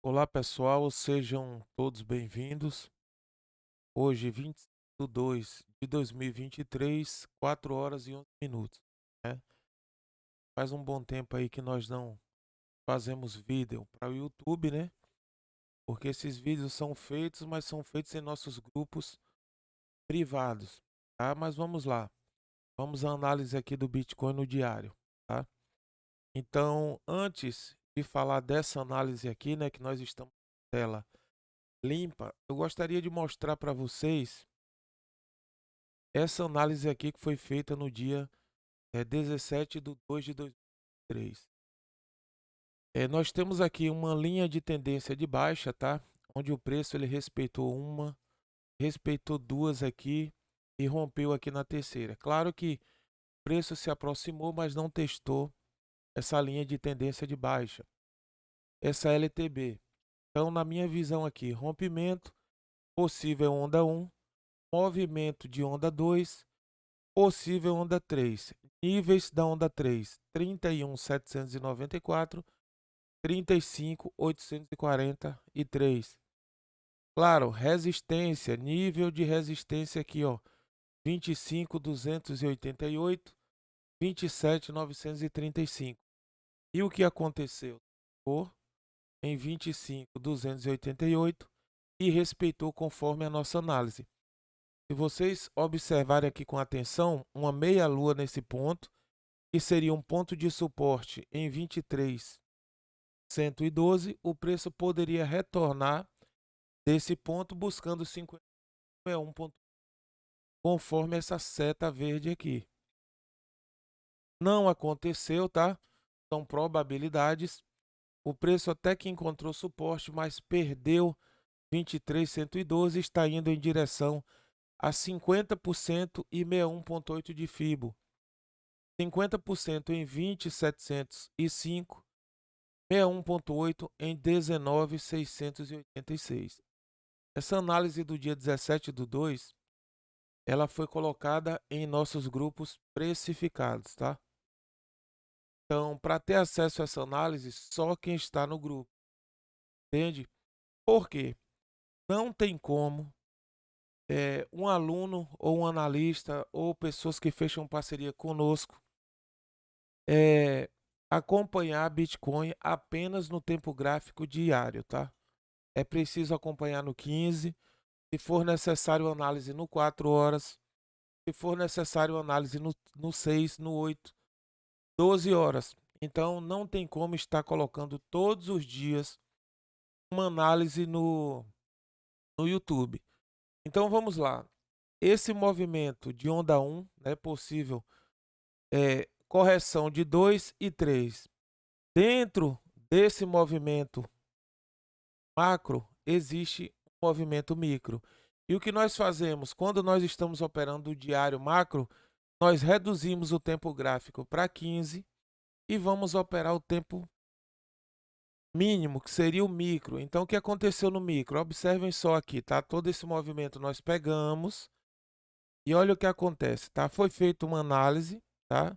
Olá pessoal, sejam todos bem-vindos. Hoje, 25/2/2023, 4 horas e 11 minutos, né? Faz um bom tempo aí que nós não fazemos vídeo para o YouTube, né? Porque esses vídeos são feitos, mas são feitos em nossos grupos privados, tá? Mas vamos lá, vamos à análise aqui do Bitcoin no diário, tá? Então, antes de falar dessa análise aqui, né, que nós estamos com a tela limpa, eu gostaria de mostrar para vocês essa análise aqui que foi feita no dia 17/2/2023. Nós temos aqui uma linha de tendência de baixa, tá? Onde o preço ele respeitou uma, respeitou duas aqui e rompeu aqui na terceira. Claro que o preço se aproximou, mas não testou essa linha de tendência de baixa, essa LTB. Então, na minha visão aqui, rompimento, possível onda um, movimento de onda 2. Possível onda 3. Níveis da onda 3: 31.794, 35.843. Claro, resistência, nível de resistência aqui, ó, 25.288, 27.935. E o que aconteceu? Ficou em 25.288 e respeitou conforme a nossa análise. Se vocês observarem aqui com atenção, uma meia-lua nesse ponto, que seria um ponto de suporte em 23.112, o preço poderia retornar desse ponto buscando 51 pontos, conforme essa seta verde aqui. Não aconteceu, tá? São probabilidades. O preço até que encontrou suporte, mas perdeu 23.112, está indo em direção a 50% e 61,8 de FIBO. 50% em 20.705, 61,8 em 19.686. Essa análise do dia 17/2, ela foi colocada em nossos grupos precificados, tá? Então, para ter acesso a essa análise, só quem está no grupo, entende? Por quê? Não tem como um aluno ou um analista ou pessoas que fecham parceria conosco é, acompanhar Bitcoin apenas no tempo gráfico diário, tá? É preciso acompanhar no 15, se for necessário análise no 4 horas, se for necessário análise no 6, no 8, 12 horas. Então não tem como estar colocando todos os dias uma análise no YouTube. Então vamos lá. Esse movimento de onda 1 é possível correção de 2 e 3. Dentro desse movimento macro, existe um movimento micro. E o que nós fazemos quando nós estamos operando o diário macro, nós reduzimos o tempo gráfico para 15 e vamos operar o tempo mínimo, que seria o micro. Então, o que aconteceu no micro? Observem só aqui, tá? Todo esse movimento nós pegamos e olha o que acontece, tá? Foi feita uma análise, tá?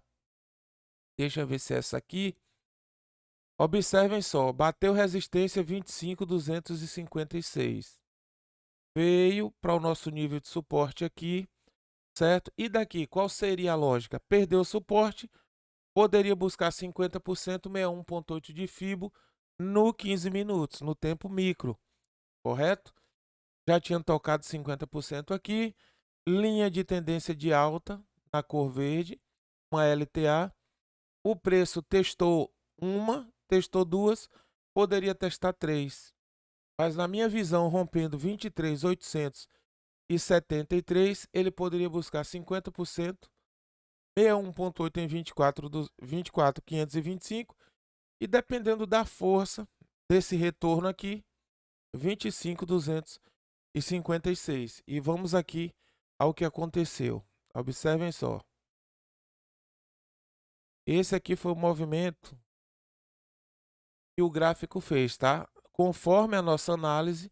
Deixa eu ver se é essa aqui. Observem só, bateu resistência 25.256. Veio para o nosso nível de suporte aqui, certo? E daqui, qual seria a lógica? Perdeu o suporte, poderia buscar 50%, 61,8 de FIBO no 15 minutos, no tempo micro, correto? Já tinha tocado 50% aqui, linha de tendência de alta na cor verde, uma LTA. O preço testou uma, testou duas, poderia testar três. Mas na minha visão, rompendo 23.873, ele poderia buscar 50%, 61,8 em 24.525 e dependendo da força desse retorno aqui, 25.256. E vamos aqui ao que aconteceu. Observem só. Esse aqui foi o movimento que o gráfico fez, tá? Conforme a nossa análise,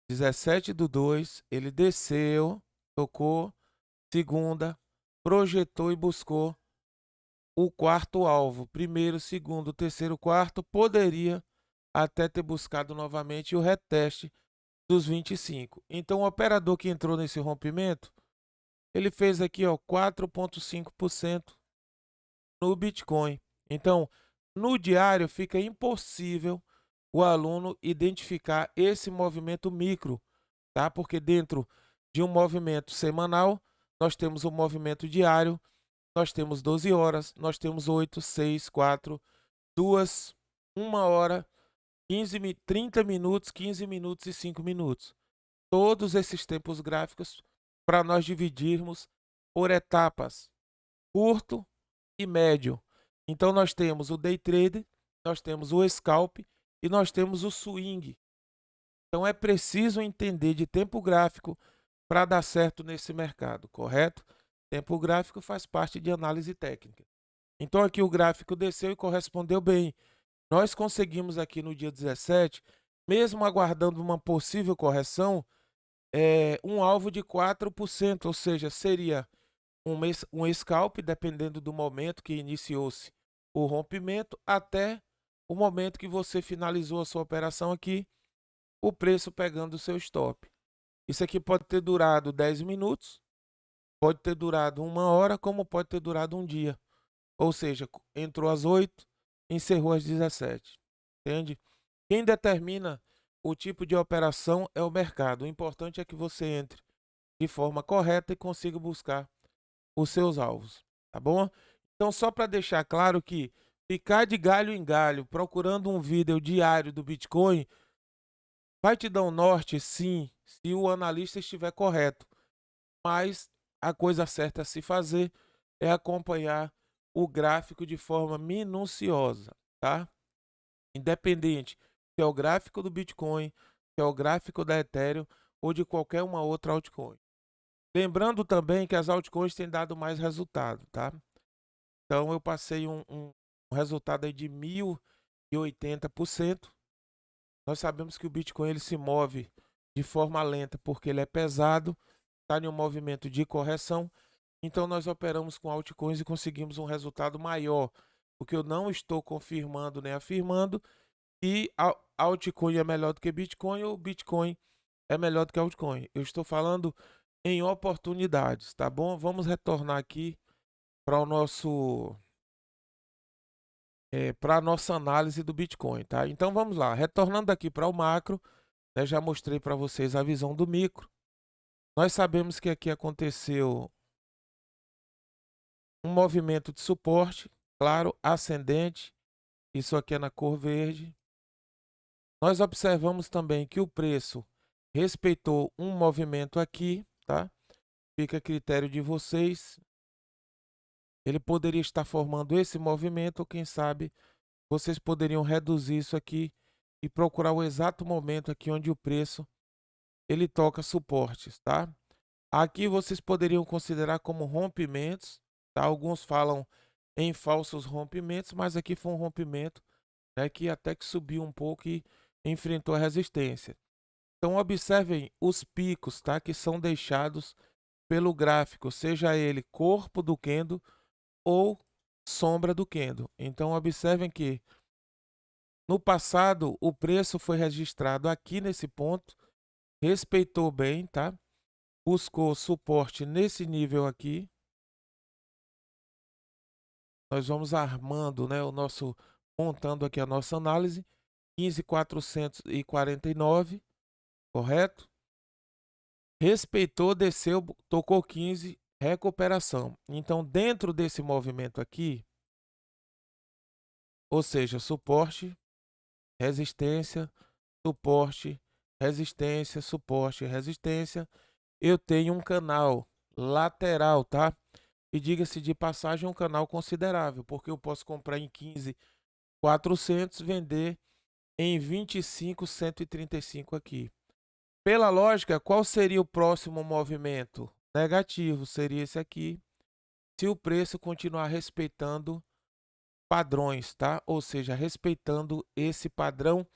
17/2, ele desceu, tocou, segunda, projetou e buscou o quarto alvo. Primeiro, segundo, terceiro, quarto, poderia até ter buscado novamente o reteste dos 25. Então, o operador que entrou nesse rompimento, ele fez aqui, ó, 4,5% no Bitcoin. Então, no diário fica impossível o aluno identificar esse movimento micro, tá? Porque dentro de um movimento semanal, nós temos um movimento diário, nós temos 12 horas, nós temos 8, 6, 4, 2, 1 hora, 30 minutos, 15 minutos e 5 minutos. Todos esses tempos gráficos para nós dividirmos por etapas, curto e médio. Então nós temos o day trade, nós temos o scalp e nós temos o swing. Então é preciso entender de tempo gráfico para dar certo nesse mercado, correto? Tempo gráfico faz parte de análise técnica. Então aqui o gráfico desceu e correspondeu bem. Nós conseguimos aqui no dia 17, mesmo aguardando uma possível correção, um alvo de 4%, ou seja, seria um scalp, dependendo do momento que iniciou-se o rompimento, até o momento que você finalizou a sua operação aqui, o preço pegando o seu stop. Isso aqui pode ter durado 10 minutos, pode ter durado 1 hora, como pode ter durado um dia. Ou seja, entrou às 8, encerrou às 17. Entende? Quem determina o tipo de operação é o mercado. O importante é que você entre de forma correta e consiga buscar os seus alvos, tá bom? Então, só para deixar claro que ficar de galho em galho procurando um vídeo diário do Bitcoin vai te dar um norte, sim, se o analista estiver correto. Mas a coisa certa a se fazer é acompanhar o gráfico de forma minuciosa, tá? Independente se é o gráfico do Bitcoin, se é o gráfico da Ethereum ou de qualquer uma outra altcoin. Lembrando também que as altcoins têm dado mais resultado, tá? Então eu passei um resultado aí de 1080%. Nós sabemos que o Bitcoin ele se move de forma lenta porque ele é pesado, está em um movimento de correção. Então nós operamos com altcoins e conseguimos um resultado maior, porque eu não estou confirmando nem afirmando que a altcoin é melhor do que Bitcoin ou Bitcoin é melhor do que altcoin. Eu estou falando em oportunidades, tá bom? Vamos retornar aqui para o nosso para a nossa análise do Bitcoin, tá? Então vamos lá, retornando aqui para o macro, né, já mostrei para vocês a visão do micro. Nós sabemos que aqui aconteceu um movimento de suporte, claro, ascendente. Isso aqui é na cor verde. Nós observamos também que o preço respeitou um movimento aqui, tá? Fica a critério de vocês. Ele poderia estar formando esse movimento, ou quem sabe vocês poderiam reduzir isso aqui e procurar o exato momento aqui onde o preço ele toca suportes, tá? Aqui vocês poderiam considerar como rompimentos, tá? Alguns falam em falsos rompimentos, mas aqui foi um rompimento, né, que até que subiu um pouco e enfrentou a resistência. Então observem os picos, tá, que são deixados pelo gráfico, seja ele corpo do candle ou sombra do candle. Então observem que no passado o preço foi registrado aqui nesse ponto, respeitou bem, tá? Buscou suporte nesse nível aqui. Nós vamos armando, né, montando aqui a nossa análise, 15.449, correto? Respeitou, desceu, tocou 15, recuperação. Então, dentro desse movimento aqui, ou seja, suporte, resistência, suporte, resistência, suporte, resistência, eu tenho um canal lateral, tá? E diga-se de passagem, é um canal considerável, porque eu posso comprar em 15.400, vender em 25.135 aqui. Pela lógica, qual seria o próximo movimento? Negativo, seria esse aqui, se o preço continuar respeitando padrões, tá? Ou seja, respeitando esse padrão,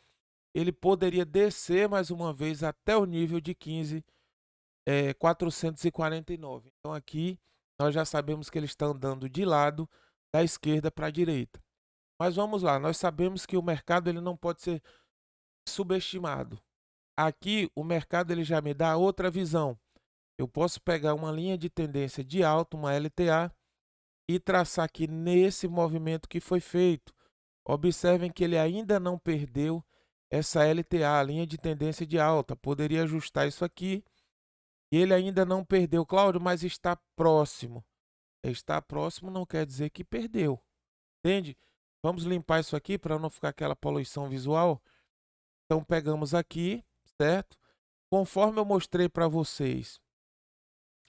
ele poderia descer mais uma vez até o nível de 15.449. Então aqui nós já sabemos que ele está andando de lado da esquerda para a direita. Mas vamos lá, nós sabemos que o mercado ele não pode ser subestimado. Aqui o mercado ele já me dá outra visão. Eu posso pegar uma linha de tendência de alta, uma LTA, e traçar aqui nesse movimento que foi feito. Observem que ele ainda não perdeu essa LTA, a linha de tendência de alta. Poderia ajustar isso aqui. E ele ainda não perdeu, Cláudio, mas está próximo. Estar próximo não quer dizer que perdeu. Entende? Vamos limpar isso aqui para não ficar aquela poluição visual. Então pegamos aqui, certo? Conforme eu mostrei para vocês,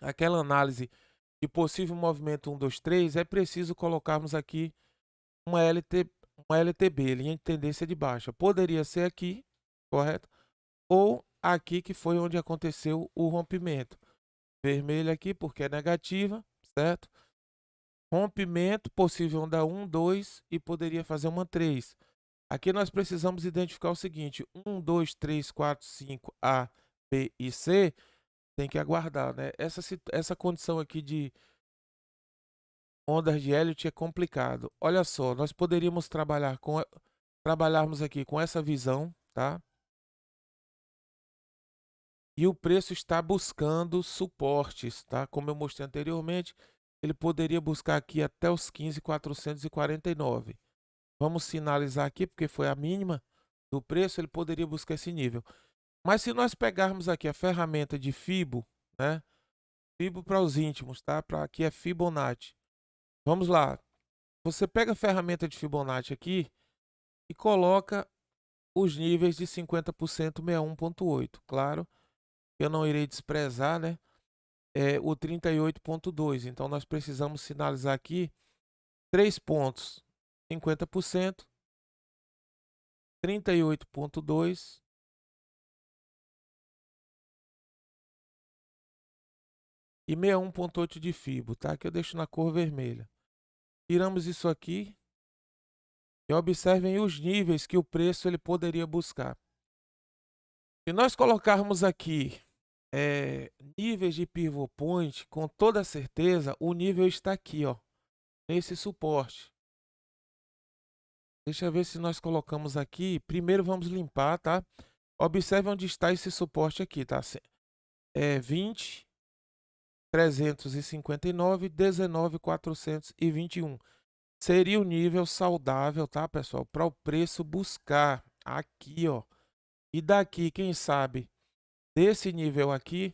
aquela análise de possível movimento 1, 2, 3, é preciso colocarmos aqui uma LTB, linha de tendência de baixa. Poderia ser aqui, correto? Ou aqui que foi onde aconteceu o rompimento. Vermelho aqui porque é negativa, certo? Rompimento, possível onda 1, 2 e poderia fazer uma 3. Aqui nós precisamos identificar o seguinte: 1, 2, 3, 4, 5, A, B e C, tem que aguardar, né? Essa condição aqui de ondas de Elliott é complicado. Olha só, nós poderíamos trabalharmos aqui com essa visão, tá? E o preço está buscando suportes, tá? Como eu mostrei anteriormente, ele poderia buscar aqui até os 15.449. Vamos sinalizar aqui, porque foi a mínima do preço, ele poderia buscar esse nível. Mas se nós pegarmos aqui a ferramenta de Fibo, né? Fibo para os íntimos, tá? Para aqui é Fibonacci. Vamos lá. Você pega a ferramenta de Fibonacci aqui e coloca os níveis de 50% 61.8. Claro, eu não irei desprezar, né? O 38.2. Então nós precisamos sinalizar aqui 3 pontos: 50%, 38.2 e 61.8 de Fibo, tá? Que eu deixo na cor vermelha. Tiramos isso aqui e observem os níveis que o preço ele poderia buscar. Se nós colocarmos aqui níveis de pivot point, com toda certeza o nível está aqui, ó, nesse suporte. Deixa eu ver se nós colocamos aqui. Primeiro vamos limpar, tá? Observe onde está esse suporte aqui, tá? 20, 359, 19, 421. Seria o nível saudável, tá, pessoal? Para o preço buscar aqui, ó. E daqui, quem sabe, desse nível aqui,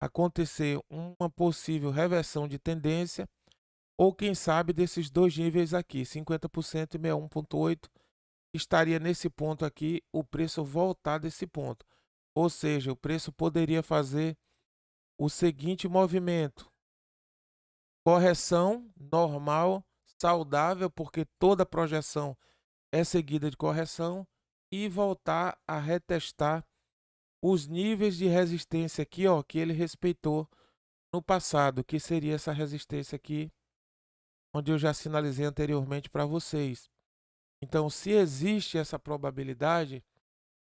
acontecer uma possível reversão de tendência, ou quem sabe desses dois níveis aqui, 50% e 61.8, estaria nesse ponto aqui, o preço voltar desse ponto. Ou seja, o preço poderia fazer o seguinte movimento: correção normal, saudável, porque toda projeção é seguida de correção, e voltar a retestar os níveis de resistência aqui, ó, que ele respeitou no passado, que seria essa resistência aqui, onde eu já sinalizei anteriormente para vocês. Então, se existe essa probabilidade,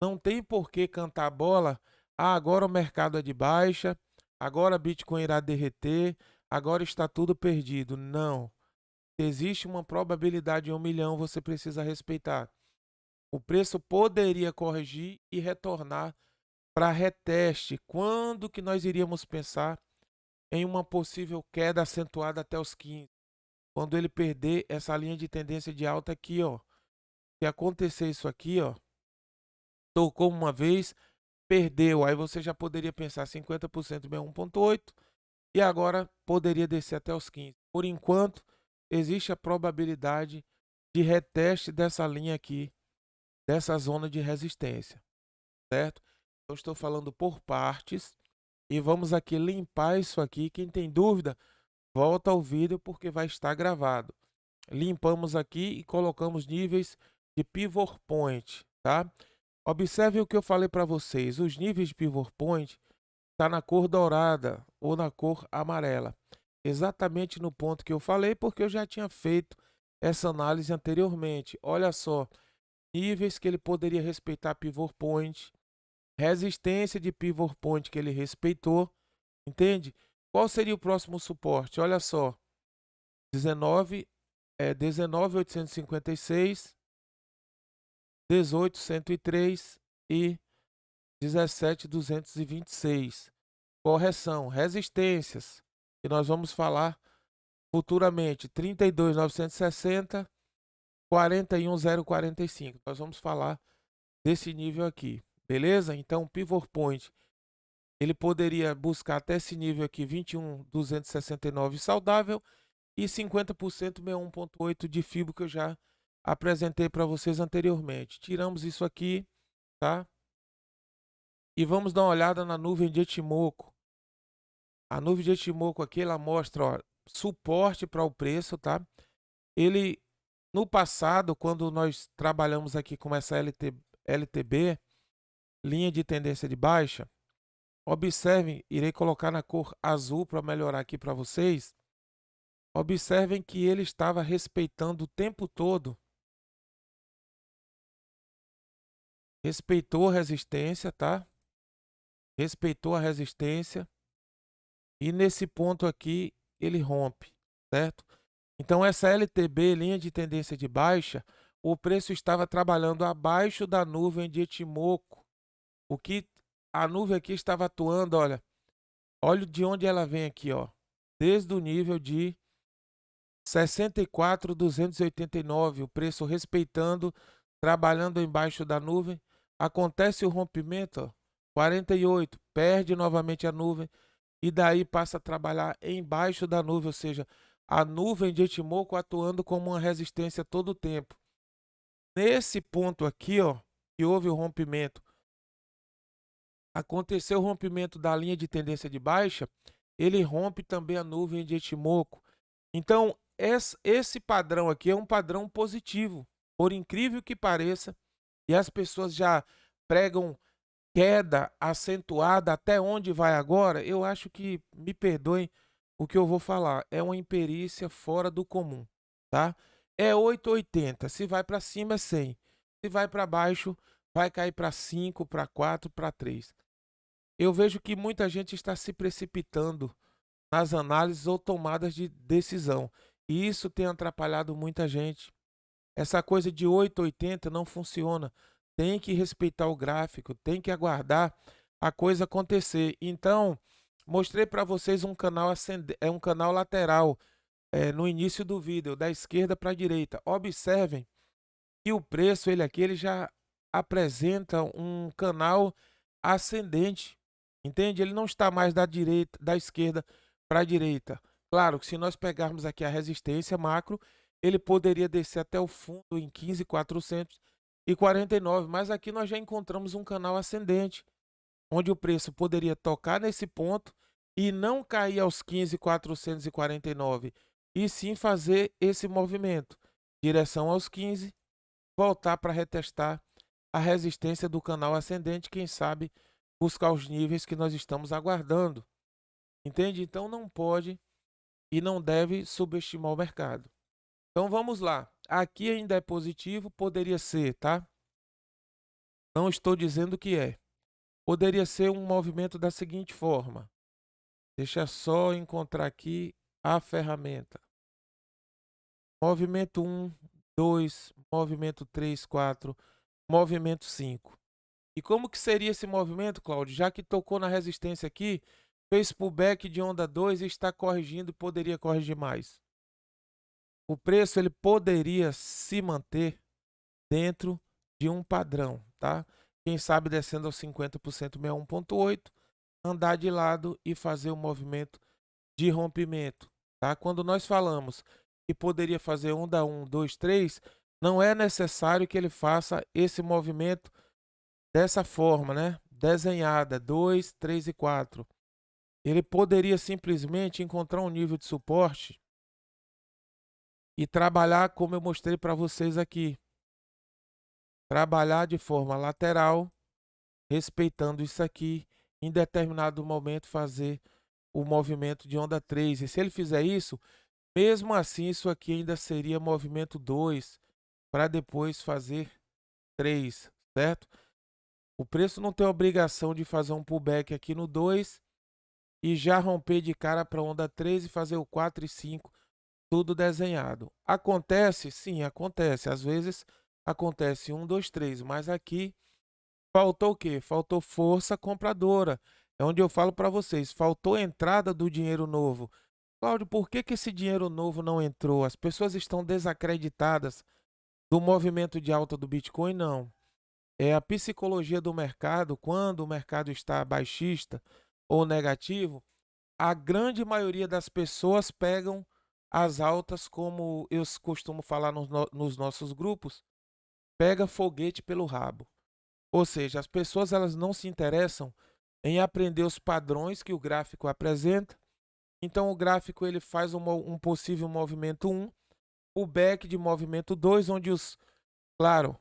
não tem por que cantar a bola. Ah, agora o mercado é de baixa, agora Bitcoin irá derreter, agora está tudo perdido. Não. Se existe uma probabilidade em 1 milhão, você precisa respeitar. O preço poderia corrigir e retornar para reteste. Quando que nós iríamos pensar em uma possível queda acentuada até os 15? Quando ele perder essa linha de tendência de alta aqui, ó. Se acontecer isso aqui, ó, tocou uma vez, perdeu, aí você já poderia pensar 50% bem 1.8 e agora poderia descer até os 15. Por enquanto, existe a probabilidade de reteste dessa linha aqui, dessa zona de resistência, certo? Eu estou falando por partes e vamos aqui limpar isso aqui. Quem tem dúvida, volta ao vídeo porque vai estar gravado. Limpamos aqui e colocamos níveis de pivot point, tá? Observe o que eu falei para vocês. Os níveis de pivot point tá na cor dourada ou na cor amarela. Exatamente no ponto que eu falei, porque eu já tinha feito essa análise anteriormente. Olha só, níveis que ele poderia respeitar pivot point, resistência de pivot point que ele respeitou, entende? Qual seria o próximo suporte? Olha só, 19.856 18.103 e 17.226. Correção, resistências, que nós vamos falar futuramente, 32.960, 41.045. Nós vamos falar desse nível aqui, beleza? Então, o pivot point, ele poderia buscar até esse nível aqui, 21.269 saudável e 50% 61.8 de fibra que eu já apresentei para vocês anteriormente. Tiramos isso aqui, tá? E vamos dar uma olhada na nuvem de Etimoco. A nuvem de Etimoco aqui, ela mostra, ó, suporte para o preço, tá? Ele, no passado, quando nós trabalhamos aqui com essa LTB, linha de tendência de baixa, observem, irei colocar na cor azul para melhorar aqui para vocês. Observem que ele estava respeitando o tempo todo. Respeitou a resistência, tá? Respeitou a resistência. E nesse ponto aqui, ele rompe, certo? Então, essa LTB, linha de tendência de baixa, o preço estava trabalhando abaixo da nuvem de Etimoco. O que a nuvem aqui estava atuando, olha de onde ela vem aqui, ó. Desde o nível de 64.289, o preço respeitando, trabalhando embaixo da nuvem. Acontece o rompimento, ó, 48, perde novamente a nuvem e daí passa a trabalhar embaixo da nuvem, ou seja, a nuvem de Etimoco atuando como uma resistência todo o tempo. Nesse ponto aqui, ó, que houve o rompimento, aconteceu o rompimento da linha de tendência de baixa, ele rompe também a nuvem de Etimoco. Então, esse padrão aqui é um padrão positivo, por incrível que pareça, e as pessoas já pregam queda acentuada. Até onde vai agora? Eu acho que, me perdoem o que eu vou falar, é uma imperícia fora do comum, tá? É 8,80, se vai para cima é 100, se vai para baixo vai cair para 5, para 4, para 3. Eu vejo que muita gente está se precipitando nas análises ou tomadas de decisão, e isso tem atrapalhado muita gente. Essa coisa de 8,80 não funciona. Tem que respeitar o gráfico, tem que aguardar a coisa acontecer. Então, mostrei para vocês um canal um canal lateral no início do vídeo, da esquerda para a direita. Observem que o preço, ele já apresenta um canal ascendente, entende? Ele não está mais da esquerda para a direita. Claro que se nós pegarmos aqui a resistência macro, ele poderia descer até o fundo em 15.449, mas aqui nós já encontramos um canal ascendente, onde o preço poderia tocar nesse ponto e não cair aos 15.449, e sim fazer esse movimento, direção aos 15, voltar para retestar a resistência do canal ascendente, quem sabe buscar os níveis que nós estamos aguardando. Entende? Então não pode e não deve subestimar o mercado. Então vamos lá. Aqui ainda é positivo, poderia ser, tá? Não estou dizendo que é. Poderia ser um movimento da seguinte forma. Deixa só encontrar aqui a ferramenta. Movimento 1, 2, movimento 3, 4, movimento 5. E como que seria esse movimento, Cláudio? Já que tocou na resistência aqui, fez pullback de onda 2 e está corrigindo e poderia corrigir mais. O preço ele poderia se manter dentro de um padrão, tá? Quem sabe descendo aos 50%, 61.8, andar de lado e fazer um movimento de rompimento, tá? Quando nós falamos que poderia fazer onda 1, 2, 3, não é necessário que ele faça esse movimento dessa forma, né? Desenhada, 2, 3 e 4. Ele poderia simplesmente encontrar um nível de suporte e trabalhar como eu mostrei para vocês aqui. Trabalhar de forma lateral, respeitando isso aqui, em determinado momento fazer o movimento de onda 3. E se ele fizer isso, mesmo assim isso aqui ainda seria movimento 2, para depois fazer 3, certo? O preço não tem obrigação de fazer um pullback aqui no 2 e já romper de cara para onda 3 e fazer o 4 e 5, tudo desenhado. Acontece? Sim, acontece. Às vezes acontece 1, 2, 3, mas aqui faltou o quê? Faltou força compradora. É onde eu falo para vocês, faltou entrada do dinheiro novo. Cláudio, por que que esse dinheiro novo não entrou? As pessoas estão desacreditadas do movimento de alta do Bitcoin? Não. É a psicologia do mercado, quando o mercado está baixista ou negativo, a grande maioria das pessoas pegam as altas, como eu costumo falar nos nossos grupos, pega foguete pelo rabo. Ou seja, as pessoas elas não se interessam em aprender os padrões que o gráfico apresenta. Então o gráfico ele faz um possível movimento 1, o back de movimento 2, onde claro,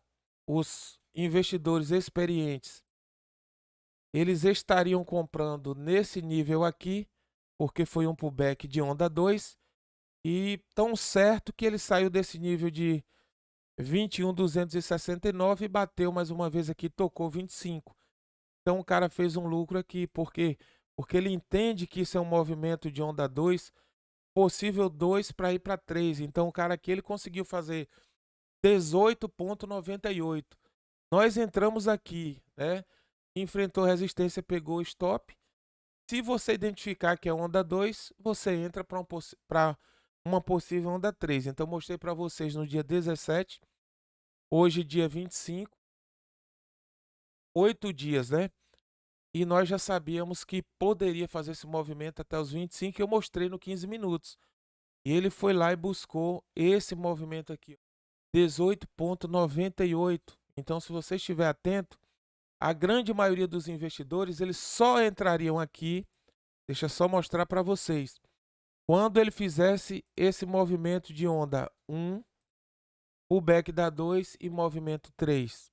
os investidores experientes, eles estariam comprando nesse nível aqui, porque foi um pullback de onda 2, e tão certo que ele saiu desse nível de 21.269 e bateu mais uma vez aqui, tocou 25. Então o cara fez um lucro aqui, porque ele entende que isso é um movimento de onda 2, possível 2 para ir para 3. Então o cara aqui ele conseguiu fazer 18,98. Nós entramos aqui, né? Enfrentou resistência, pegou stop. Se você identificar que é onda 2, você entra para uma possível onda 3. Então mostrei para vocês no dia 17, hoje dia 25, 8 dias, né? E nós já sabíamos que poderia fazer esse movimento até os 25, eu mostrei no 15 minutos. E ele foi lá e buscou esse movimento aqui, 18,98. Então, se você estiver atento, a grande maioria dos investidores, eles só entrariam aqui, deixa eu só mostrar para vocês, quando ele fizesse esse movimento de onda 1, o back da 2 e movimento 3.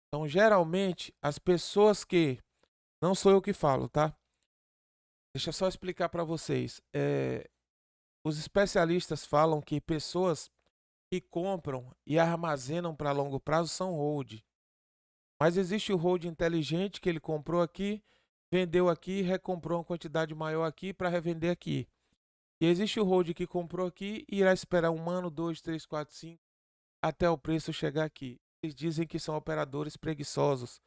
Então, geralmente, as pessoas que... Não sou eu que falo, tá? Deixa eu só explicar para vocês. Os especialistas falam que pessoas que compram e armazenam para longo prazo são hold. Mas existe o hold inteligente, que ele comprou aqui, vendeu aqui, recomprou uma quantidade maior aqui para revender aqui. E existe o hold que comprou aqui e irá esperar 1 ano, 2, 3, 4, 5, até o preço chegar aqui. Eles dizem que são operadores preguiçosos.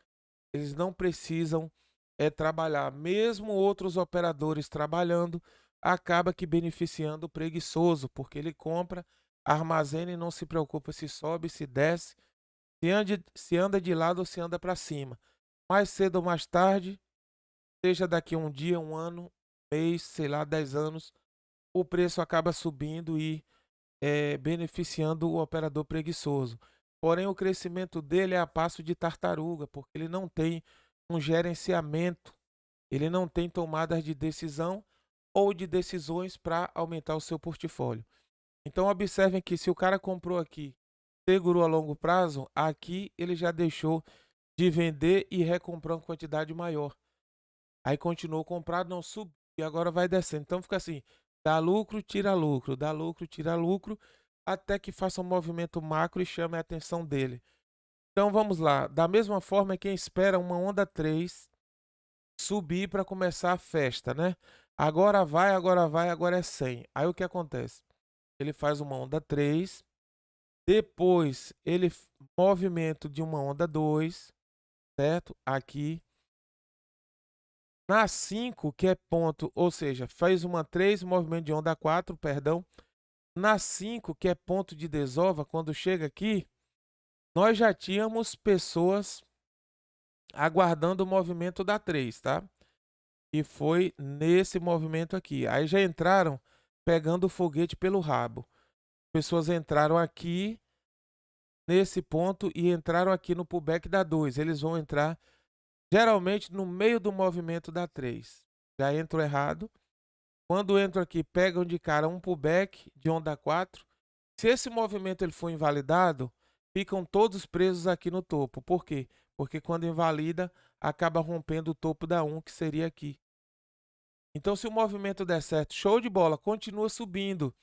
Eles não precisam trabalhar. Mesmo outros operadores trabalhando, acaba que beneficiando o preguiçoso, porque ele compra, armazena e não se preocupa se sobe, se desce, se anda de lado ou se anda para cima. Mais cedo ou mais tarde, seja daqui a um dia, 1 ano, mês, sei lá, 10 anos, o preço acaba subindo e beneficiando o operador preguiçoso. Porém, o crescimento dele é a passo de tartaruga, porque ele não tem um gerenciamento, ele não tem tomadas de decisão ou de decisões para aumentar o seu portfólio. Então, observem que se o cara comprou aqui, segurou a longo prazo, aqui ele já deixou de vender e recomprar uma quantidade maior. Aí continuou comprado, não subiu e agora vai descendo. Então fica assim, dá lucro, tira lucro, dá lucro, tira lucro, até que faça um movimento macro e chame a atenção dele. Então vamos lá, da mesma forma quem espera uma onda 3 subir para começar a festa, né? Agora vai, agora é 100. Aí o que acontece? Ele faz uma onda 3, depois ele movimento de uma onda 2, certo? Aqui. Na 5, que é ponto, ou seja, faz uma 3, movimento de onda 4, perdão. Na 5, que é ponto de desova, quando chega aqui, nós já tínhamos pessoas aguardando o movimento da 3, tá? E foi nesse movimento aqui. Aí já entraram pegando o foguete pelo rabo. Pessoas entraram aqui nesse ponto e entraram aqui no pullback da 2. Eles vão entrar geralmente no meio do movimento da 3. Já entram errado. Quando entram aqui, pegam de cara um pullback de onda 4. Se esse movimento ele for invalidado, ficam todos presos aqui no topo. Por quê? Porque quando invalida, acaba rompendo o topo da 1, que seria aqui. Então, se o movimento der certo, show de bola, continua subindo.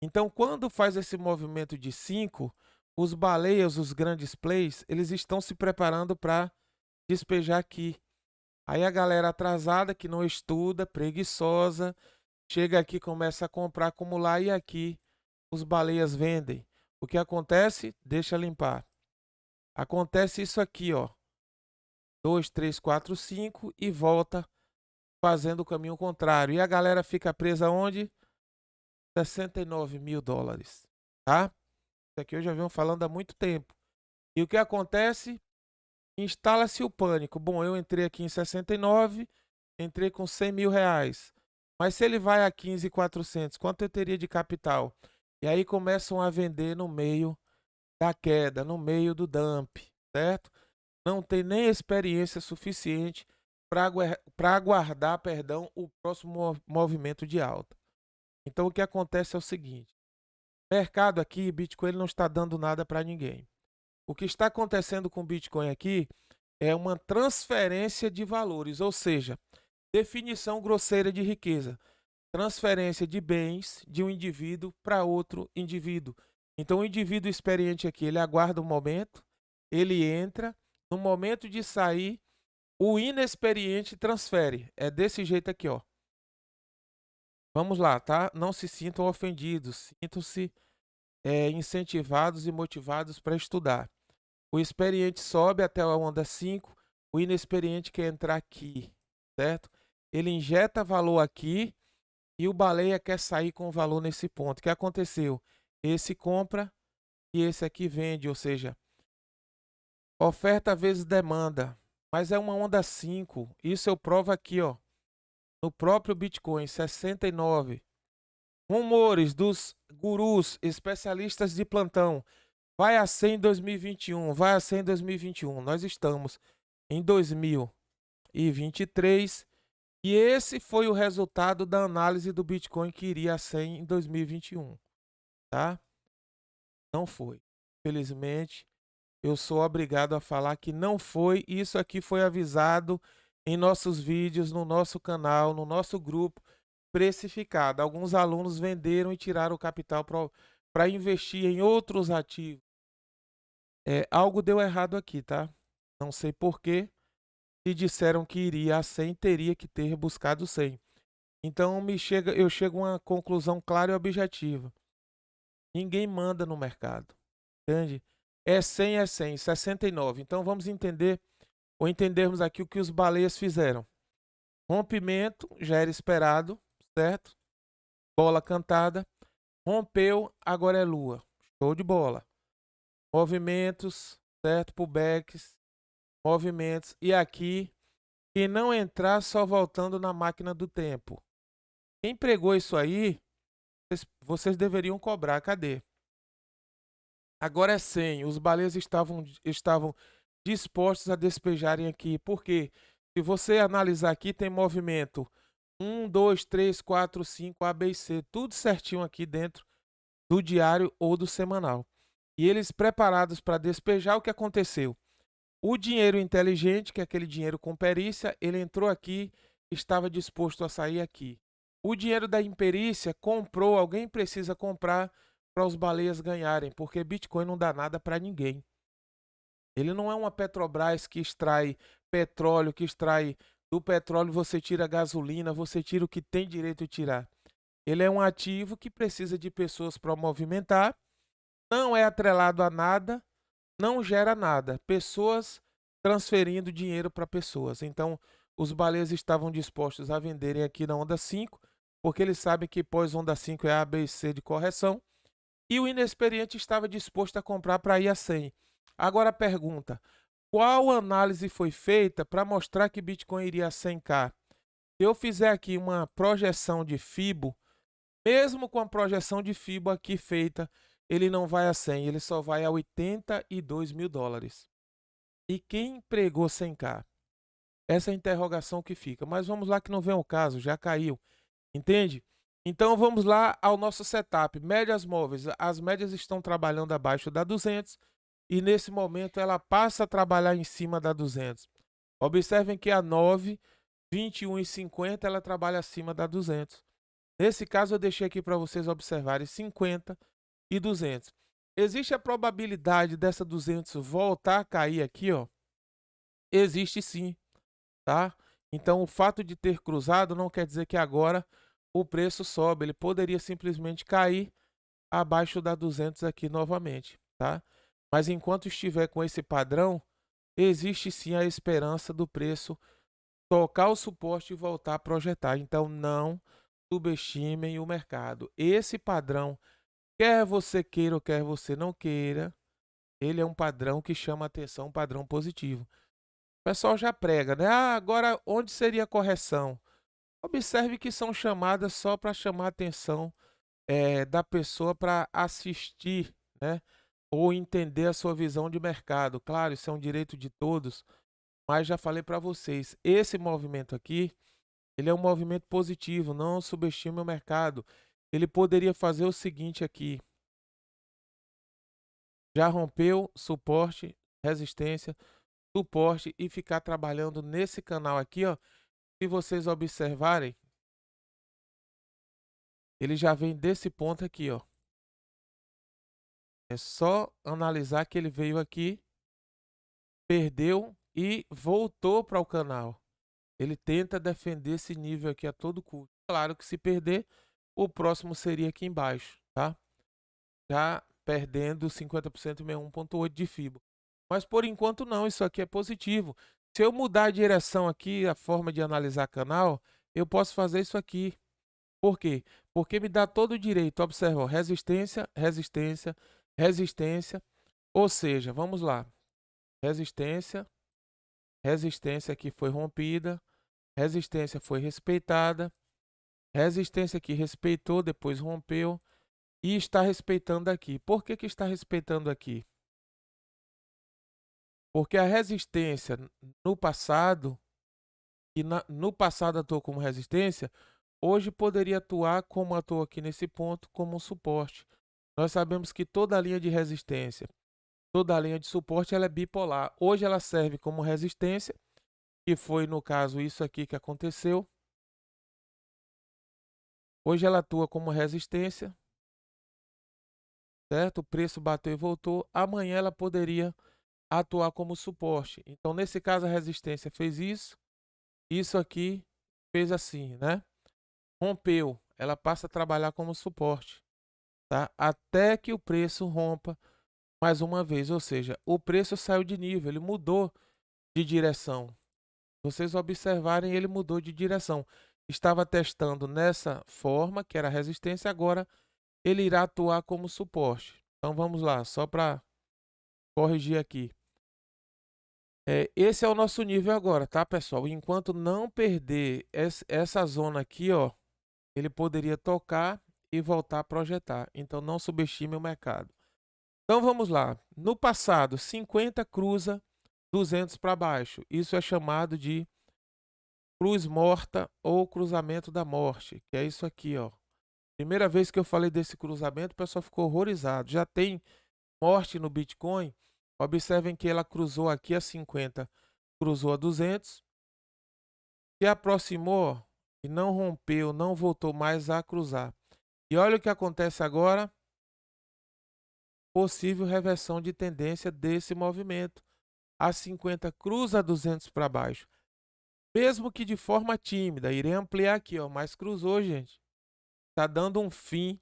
Então, quando faz esse movimento de 5, os baleias, os grandes plays, eles estão se preparando para despejar aqui. Aí a galera atrasada, que não estuda, preguiçosa, chega aqui, começa a comprar, acumular e aqui os baleias vendem. O que acontece? Deixa limpar. Acontece isso aqui, ó. 2, 3, 4, 5 e volta fazendo o caminho contrário. E a galera fica presa onde? 69 mil dólares, tá? Isso aqui eu já venho falando há muito tempo. E o que acontece? Instala-se o pânico. Bom, eu entrei aqui em 69, entrei com 100 mil reais. Mas se ele vai a 15.400, quanto eu teria de capital? E aí começam a vender no meio da queda, no meio do dump, certo? Não tem nem experiência suficiente para aguardar, perdão, o próximo movimento de alta. Então o que acontece é o seguinte: mercado aqui, Bitcoin ele não está dando nada para ninguém. O que está acontecendo com o Bitcoin aqui é uma transferência de valores, ou seja, definição grosseira de riqueza. Transferência de bens de um indivíduo para outro indivíduo. Então, o indivíduo experiente aqui, ele aguarda um momento, ele entra, no momento de sair, o inexperiente transfere. É desse jeito aqui, ó. Vamos lá, tá? Não se sintam ofendidos, sintam-se incentivados e motivados para estudar. O experiente sobe até a onda 5, o inexperiente quer entrar aqui, certo? Ele injeta valor aqui e o baleia quer sair com valor nesse ponto. O que aconteceu? Esse compra e esse aqui vende, ou seja, oferta vezes demanda. Mas é uma onda 5. Isso eu provo aqui, ó, no próprio Bitcoin, 69. Rumores dos gurus, especialistas de plantão. Vai a 100 em 2021, vai a 100 em 2021. Nós estamos em 2023 e esse foi o resultado da análise do Bitcoin que iria a 100 em 2021, tá? Não foi. Felizmente, eu sou obrigado a falar que não foi. Isso aqui foi avisado em nossos vídeos, no nosso canal, no nosso grupo precificado. Alguns alunos venderam e tiraram o capital para investir em outros ativos. Algo deu errado aqui, tá? Não sei porquê. Se disseram que iria a 100, teria que ter buscado 100. Então eu chego a uma conclusão clara e objetiva. Ninguém manda no mercado, entende? É 100, é 100, 69. Então vamos entender, ou entendermos aqui o que os baleias fizeram. Rompimento, já era esperado, certo? Bola cantada. Rompeu, agora é lua. Show de bola. Movimentos, certo? Pullbacks, movimentos. E aqui, quem não entrar só voltando na máquina do tempo. Quem pregou isso aí, vocês deveriam cobrar. Cadê? Agora é 100. Os baleias estavam dispostos a despejarem aqui. Por quê? Se você analisar aqui, tem movimento 1, 2, 3, 4, 5, A, B e C. Tudo certinho aqui dentro do diário ou do semanal. E eles preparados para despejar, o que aconteceu? O dinheiro inteligente, que é aquele dinheiro com perícia, ele entrou aqui, estava disposto a sair aqui. O dinheiro da imperícia comprou, alguém precisa comprar para os baleias ganharem, porque Bitcoin não dá nada para ninguém. Ele não é uma Petrobras que extrai petróleo, que extrai do petróleo você tira gasolina, você tira o que tem direito de tirar. Ele é um ativo que precisa de pessoas para movimentar, não é atrelado a nada, não gera nada. Pessoas transferindo dinheiro para pessoas. Então, os baleias estavam dispostos a venderem aqui na onda 5, porque eles sabem que pós onda 5 é A, B e C de correção. E o inexperiente estava disposto a comprar para ir a 100. Agora a pergunta: qual análise foi feita para mostrar que Bitcoin iria a 100k? Se eu fizer aqui uma projeção de FIBO, mesmo com a projeção de FIBO aqui feita, ele não vai a 100, ele só vai a 82 mil dólares. E quem pregou 100k? Essa é a interrogação que fica. Mas vamos lá que não vem ao caso, já caiu. Entende? Então vamos lá ao nosso setup. Médias móveis. As médias estão trabalhando abaixo da 200 e nesse momento ela passa a trabalhar em cima da 200. Observem que a 9, 21,50 ela trabalha acima da 200. Nesse caso eu deixei aqui para vocês observarem 50 e 200. Existe a probabilidade dessa 200 voltar a cair aqui, ó? Existe sim, tá? Então o fato de ter cruzado não quer dizer que agora o preço sobe, ele poderia simplesmente cair abaixo da 200 aqui novamente, tá? Mas enquanto estiver com esse padrão, existe sim a esperança do preço tocar o suporte e voltar a projetar. Então não subestimem o mercado. Esse padrão, quer você queira ou quer você não queira, ele é um padrão que chama atenção, um padrão positivo. O pessoal já prega, né? Ah, agora onde seria a correção? Observe que são chamadas só para chamar a atenção da pessoa para assistir, né? Ou entender a sua visão de mercado. Claro, isso é um direito de todos, mas já falei para vocês, esse movimento aqui, ele é um movimento positivo, não subestime o mercado. Ele poderia fazer o seguinte aqui, já rompeu suporte, resistência, suporte e ficar trabalhando nesse canal aqui, ó. Se vocês observarem, ele já vem desse ponto aqui, ó. É só analisar que ele veio aqui, perdeu e voltou para o canal. Ele tenta defender esse nível aqui a todo custo. Claro que se perder, o próximo seria aqui embaixo, tá? Já perdendo 50% em 61,8 de FIBO. Mas por enquanto não, isso aqui é positivo. Se eu mudar a direção aqui, a forma de analisar canal, eu posso fazer isso aqui. Por quê? Porque me dá todo o direito. Observa, ó, resistência, resistência, resistência. Ou seja, vamos lá. Resistência, resistência aqui foi rompida, resistência foi respeitada, resistência aqui respeitou, depois rompeu e está respeitando aqui. Por que que está respeitando aqui? Porque a resistência no passado, no passado atuou como resistência, hoje poderia atuar como atuou aqui nesse ponto, como um suporte. Nós sabemos que toda linha de resistência, toda linha de suporte, ela é bipolar. Hoje ela serve como resistência, que foi no caso isso aqui que aconteceu. Hoje ela atua como resistência, certo? O preço bateu e voltou. Amanhã ela poderia atuar como suporte. Então, nesse caso, a resistência fez isso aqui fez assim, né? Rompeu, ela passa a trabalhar como suporte, tá? Até que o preço rompa mais uma vez, ou seja, o preço saiu de nível, ele mudou de direção. Vocês observarem, ele mudou de direção. Estava testando nessa forma, que era a resistência, agora ele irá atuar como suporte. Então vamos lá, só para corrigir aqui. Esse é o nosso nível agora, tá, pessoal? Enquanto não perder essa zona aqui, ó, ele poderia tocar e voltar a projetar. Então não subestime o mercado. Então vamos lá. No passado, 50 cruza 200 para baixo. Isso é chamado de cruz morta ou cruzamento da morte, que é isso aqui, ó. Primeira vez que eu falei desse cruzamento, o pessoal ficou horrorizado. Já tem morte no Bitcoin? Observem que ela cruzou aqui a 50, cruzou a 200, se aproximou e não rompeu, não voltou mais a cruzar. E olha o que acontece agora, possível reversão de tendência desse movimento. A 50 cruza a 200 para baixo. Mesmo que de forma tímida, irei ampliar aqui, ó, mas cruzou, gente. Tá dando um fim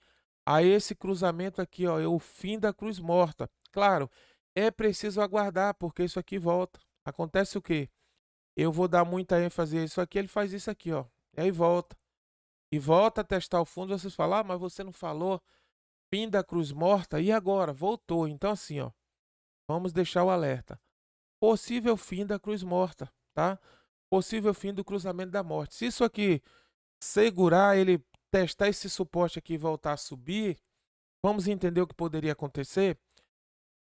a esse cruzamento aqui, ó, é o fim da cruz morta. Claro, é preciso aguardar, porque isso aqui volta. Acontece o quê? Eu vou dar muita ênfase a isso aqui, ele faz isso aqui, ó. E aí volta. E volta a testar o fundo, vocês falam, ah, mas você não falou fim da cruz morta? E agora? Voltou. Então assim, ó, vamos deixar o alerta. Possível fim da cruz morta, tá? Possível fim do cruzamento da morte. Se isso aqui segurar, ele testar esse suporte aqui e voltar a subir, vamos entender o que poderia acontecer?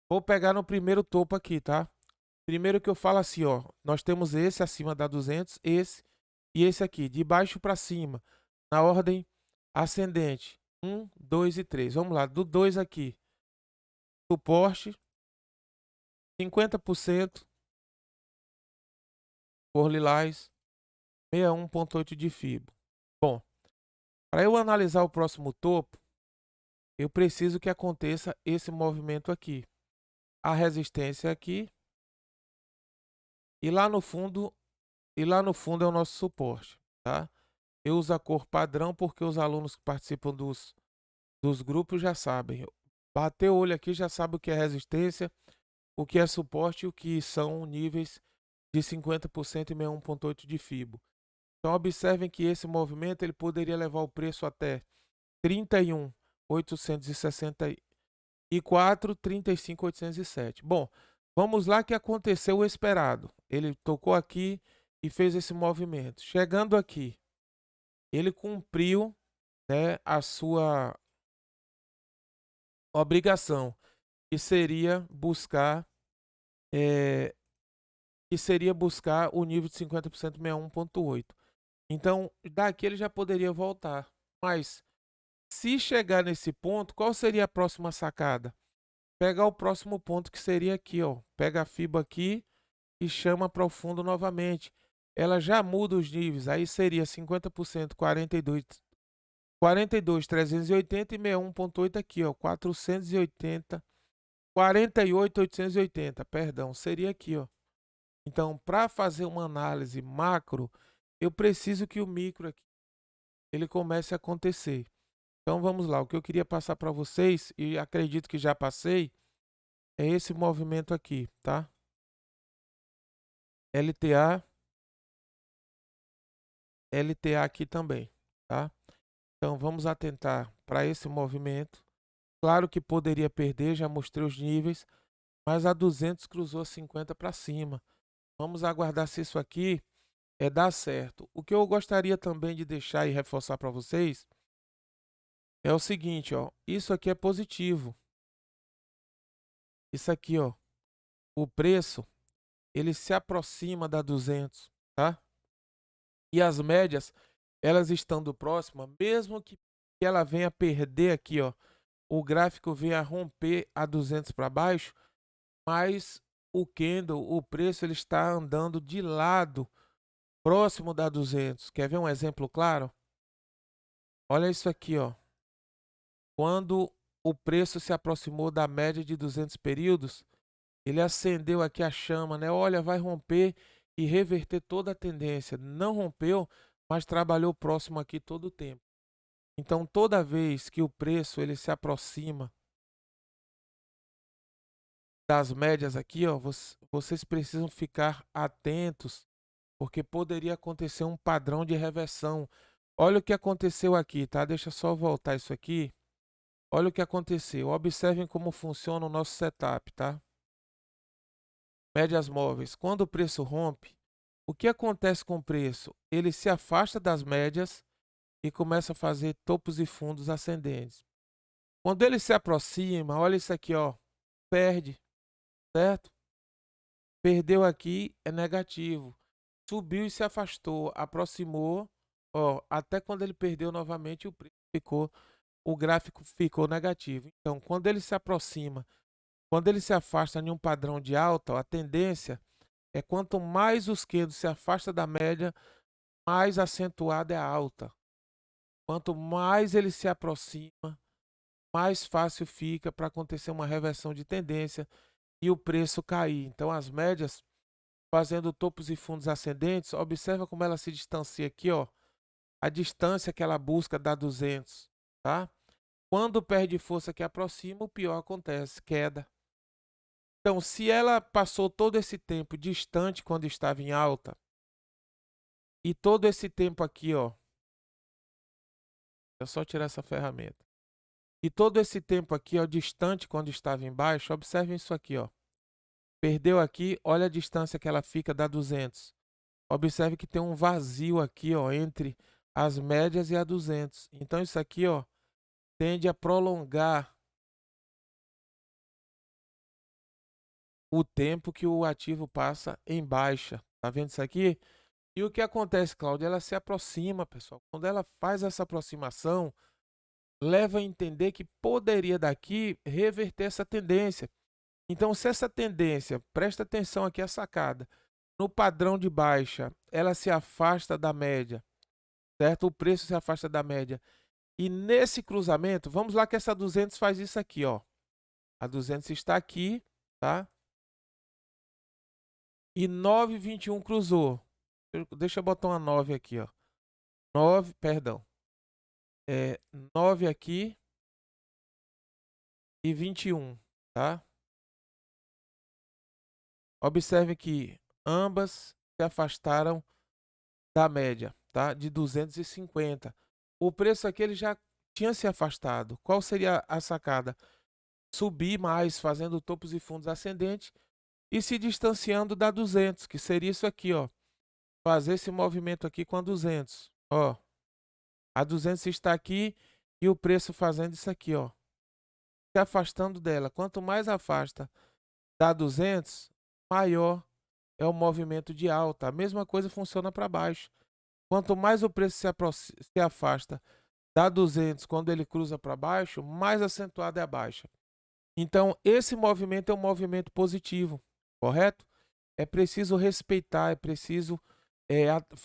Vou pegar no primeiro topo aqui, tá? Primeiro que eu falo assim, ó, nós temos esse acima da 200, esse e esse aqui, de baixo para cima, na ordem ascendente. 1, 2 e 3. Vamos lá, do 2 aqui. Suporte, 50% por lilás, 61,8 de FIBO. Bom, para eu analisar o próximo topo, eu preciso que aconteça esse movimento aqui. A resistência aqui e lá no fundo é o nosso suporte, tá? Eu uso a cor padrão porque os alunos que participam dos grupos já sabem. Bateu o olho aqui, já sabe o que é resistência, o que é suporte e o que são níveis de 50% e 61,8 de FIBO. Então observem que esse movimento ele poderia levar o preço até 31.864, 35.807. Bom, vamos lá que aconteceu o esperado. Ele tocou aqui e fez esse movimento. Chegando aqui, ele cumpriu, né, a sua obrigação, que seria buscar eh, o nível de 50% 61,8. Então, daqui ele já poderia voltar. Mas se chegar nesse ponto, qual seria a próxima sacada? Pegar o próximo ponto que seria aqui, ó. Pega a FIBA aqui e chama para o fundo novamente. Ela já muda os níveis, aí seria 50%, 42.380 e 61,8 aqui, ó, 480, 48.880, perdão, seria aqui, ó. Então, para fazer uma análise macro, eu preciso que o micro aqui ele comece a acontecer. Então vamos lá, o que eu queria passar para vocês, e acredito que já passei, é esse movimento aqui, tá? LTA, LTA aqui também, tá? Então vamos atentar para esse movimento. Claro que poderia perder, já mostrei os níveis, mas a 200 cruzou 50 para cima. Vamos aguardar se isso aqui dar certo. O que eu gostaria também de deixar e reforçar para vocês é o seguinte, ó, isso aqui é positivo. Isso aqui, ó, o preço ele se aproxima da 200, tá? E as médias, elas estando próximas, mesmo que ela venha perder aqui, ó, o gráfico venha romper a 200 para baixo, mas o candle, o preço, ele está andando de lado, próximo da 200. Quer ver um exemplo claro? Olha isso aqui, ó. Quando o preço se aproximou da média de 200 períodos, ele acendeu aqui a chama, né? Olha, vai romper e reverter toda a tendência. Não rompeu, mas trabalhou próximo aqui todo o tempo. Então, toda vez que o preço ele se aproxima das médias aqui, ó, vocês precisam ficar atentos, porque poderia acontecer um padrão de reversão. Olha o que aconteceu aqui, tá? Deixa eu só voltar isso aqui. Olha o que aconteceu. Observem como funciona o nosso setup, tá? Médias móveis. Quando o preço rompe, o que acontece com o preço? Ele se afasta das médias e começa a fazer topos e fundos ascendentes. Quando ele se aproxima, olha isso aqui, ó, perde, certo? Perdeu aqui é negativo. Subiu e se afastou, aproximou, ó, até quando ele perdeu novamente o preço o gráfico ficou negativo. Então, quando ele se aproxima, quando ele se afasta em um padrão de alta, ó, a tendência é quanto mais os candles se afasta da média, mais acentuada é a alta. Quanto mais ele se aproxima, mais fácil fica para acontecer uma reversão de tendência e o preço cair. Então, as médias fazendo topos e fundos ascendentes, observa como ela se distancia aqui, ó. A distância que ela busca dá 200, tá? Quando perde força que aproxima, o pior acontece, queda. Então, se ela passou todo esse tempo distante quando estava em alta, e todo esse tempo aqui, ó, é só tirar essa ferramenta. E todo esse tempo aqui, ó, distante quando estava embaixo, observem isso aqui, ó. Perdeu aqui, olha a distância que ela fica da 200. Observe que tem um vazio aqui, ó, entre as médias e a 200. Então isso aqui, ó, tende a prolongar o tempo que o ativo passa em baixa. Tá vendo isso aqui? E o que acontece, Cláudia? Ela se aproxima, pessoal. Quando ela faz essa aproximação, leva a entender que poderia daqui reverter essa tendência. Então, se essa tendência, presta atenção aqui a sacada, no padrão de baixa, ela se afasta da média, certo? O preço se afasta da média. E nesse cruzamento, vamos lá que essa 200 faz isso aqui, ó. A 200 está aqui, tá? E 9,21 cruzou. Deixa eu botar uma 9 aqui, ó. 9, perdão. 9 aqui e 21, tá? Observe que ambas se afastaram da média, tá? De 250. O preço aqui ele já tinha se afastado. Qual seria a sacada? Subir mais, fazendo topos e fundos ascendentes e se distanciando da 200, que seria isso aqui, ó. Fazer esse movimento aqui com a 200, ó. A 200 está aqui e o preço fazendo isso aqui, ó. Se afastando dela. Quanto mais afasta da 200, maior é o movimento de alta. A mesma coisa funciona para baixo. Quanto mais o preço se afasta da 200 quando ele cruza para baixo, mais acentuada é a baixa. Então, esse movimento é um movimento positivo, correto? É preciso respeitar, é preciso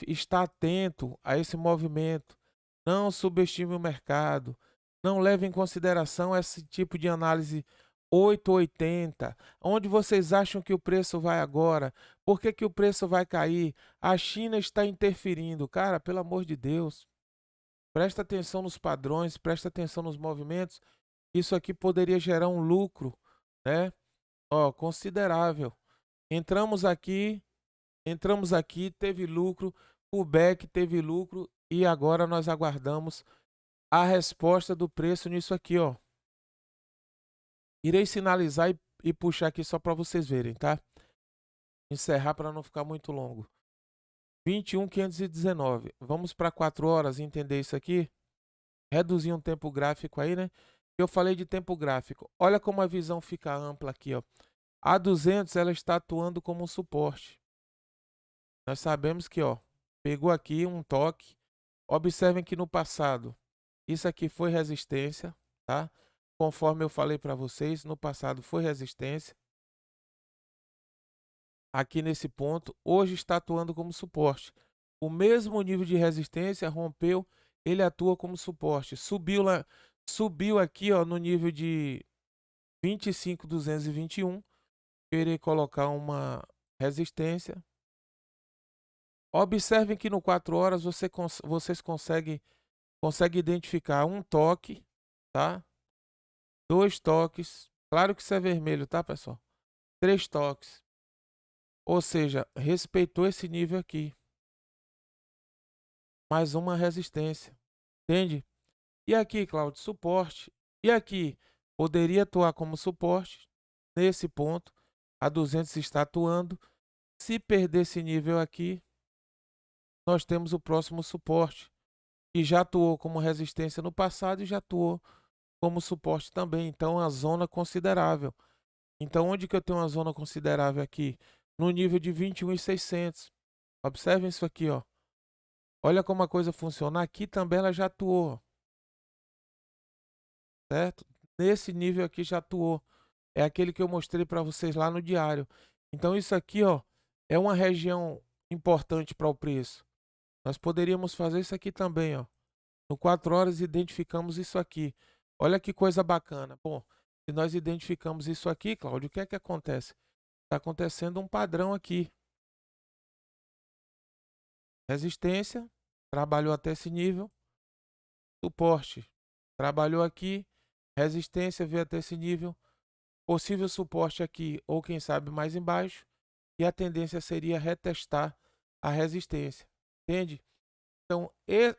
estar atento a esse movimento. Não subestime o mercado. Não leve em consideração esse tipo de análise 880. Onde vocês acham que o preço vai agora? Por que o preço vai cair? A China está interferindo. Cara, pelo amor de Deus, presta atenção nos padrões, presta atenção nos movimentos. Isso aqui poderia gerar um lucro, né? Ó, considerável. Entramos aqui, teve lucro, o back teve lucro e agora nós aguardamos a resposta do preço nisso aqui, ó. Irei sinalizar e puxar aqui só para vocês verem, tá? Encerrar para não ficar muito longo. 21.519. Vamos para 4 horas entender isso aqui? Reduzir um tempo gráfico aí, né? Eu falei de tempo gráfico. Olha como a visão fica ampla aqui, ó. A 200 ela está atuando como um suporte. Nós sabemos que, ó, pegou aqui um toque. Observem que no passado, isso aqui foi resistência, tá? Conforme eu falei para vocês, no passado foi resistência. Aqui nesse ponto, hoje está atuando como suporte. O mesmo nível de resistência rompeu, ele atua como suporte. Subiu lá, subiu aqui, ó, no nível de 25.221. Eu irei colocar uma resistência. Observem que no 4 horas vocês conseguem identificar um toque, tá? 2 toques. Claro que isso é vermelho, tá, pessoal? 3 toques. Ou seja, respeitou esse nível aqui. Mais uma resistência. Entende? E aqui, Cláudio, suporte. E aqui, poderia atuar como suporte. Nesse ponto, a 200 está atuando. Se perder esse nível aqui, nós temos o próximo suporte, que já atuou como resistência no passado e já atuou como suporte também. Então, a zona considerável. Então, onde que eu tenho uma zona considerável aqui? No nível de 21.600. Observem isso aqui, ó. Olha como a coisa funciona. Aqui também ela já atuou, certo? Nesse nível aqui já atuou. É aquele que eu mostrei para vocês lá no diário. Então, isso aqui, ó, é uma região importante para o preço. Nós poderíamos fazer isso aqui também, ó. No 4 horas identificamos isso aqui. Olha que coisa bacana. Bom, se nós identificamos isso aqui, Cláudio, o que é que acontece? Está acontecendo um padrão aqui. Resistência, trabalhou até esse nível. Suporte, trabalhou aqui. Resistência, veio até esse nível. Possível suporte aqui, ou quem sabe mais embaixo. E a tendência seria retestar a resistência. Entende? Então,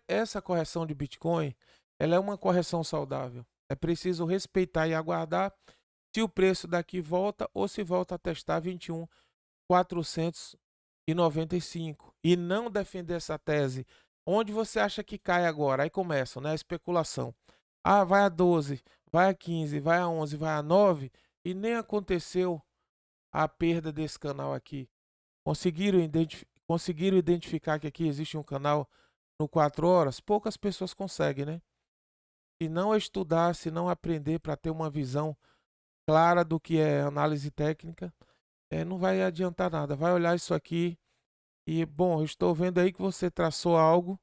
essa correção de Bitcoin, ela é uma correção saudável. É preciso respeitar e aguardar se o preço daqui volta ou se volta a testar 21.495. E não defender essa tese. Onde você acha que cai agora? Aí começa, né, a especulação. Ah, vai a 12, vai a 15, vai a 11, vai a 9 e nem aconteceu a perda desse canal aqui. Conseguiram identificar que aqui existe um canal no 4 horas? Poucas pessoas conseguem, né? Se não estudar, se não aprender para ter uma visão clara do que é análise técnica, não vai adiantar nada. Vai olhar isso aqui e, bom, eu estou vendo aí que você traçou algo,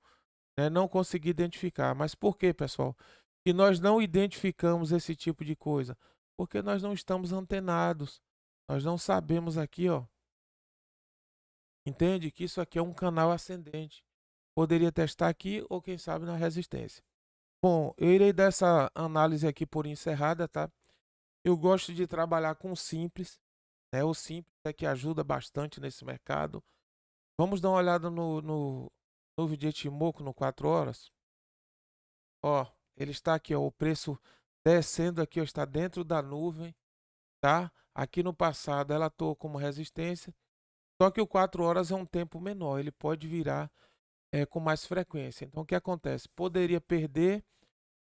né, não consegui identificar. Mas por quê, pessoal? Que nós não identificamos esse tipo de coisa? Porque nós não estamos antenados. Nós não sabemos aqui, ó. Entende que isso aqui é um canal ascendente. Poderia testar aqui ou quem sabe na resistência. Bom, eu irei dar essa análise aqui por encerrada, tá? Eu gosto de trabalhar com simples, né? O simples é que ajuda bastante nesse mercado. Vamos dar uma olhada no vídeo Timoco no 4 horas. Ó, ele está aqui, ó, o preço descendo aqui, ó, está dentro da nuvem, tá? Aqui no passado ela atuou como resistência, só que o 4 horas é um tempo menor, ele pode virar com mais frequência. Então o que acontece? Poderia perder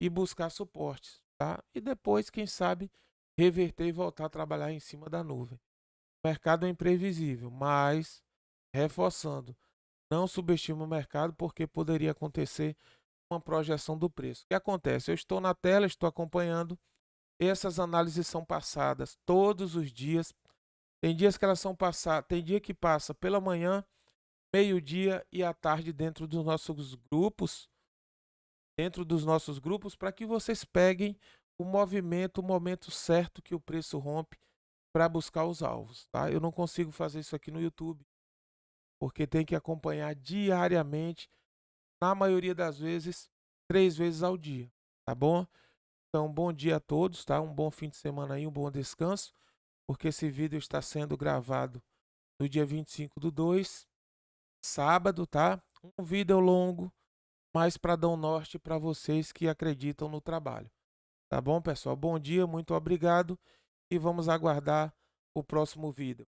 e buscar suportes, tá? E depois, quem sabe, reverter e voltar a trabalhar em cima da nuvem. O mercado é imprevisível, mas reforçando, não subestime o mercado porque poderia acontecer uma projeção do preço. O que acontece? Eu estou na tela, estou acompanhando. Essas análises são passadas todos os dias. Tem dias que elas são passadas, tem dia que passa pela manhã, meio-dia e à tarde dentro dos nossos grupos, para que vocês peguem o momento certo que o preço rompe para buscar os alvos, tá? Eu não consigo fazer isso aqui no YouTube, porque tem que acompanhar diariamente, na maioria das vezes, 3 vezes ao dia, tá bom? Então, bom dia a todos, tá? Um bom fim de semana aí, um bom descanso, porque esse vídeo está sendo gravado no dia 25/2, sábado, tá? Um vídeo longo, mas para dar um norte para vocês que acreditam no trabalho. Tá bom, pessoal? Bom dia, muito obrigado e vamos aguardar o próximo vídeo.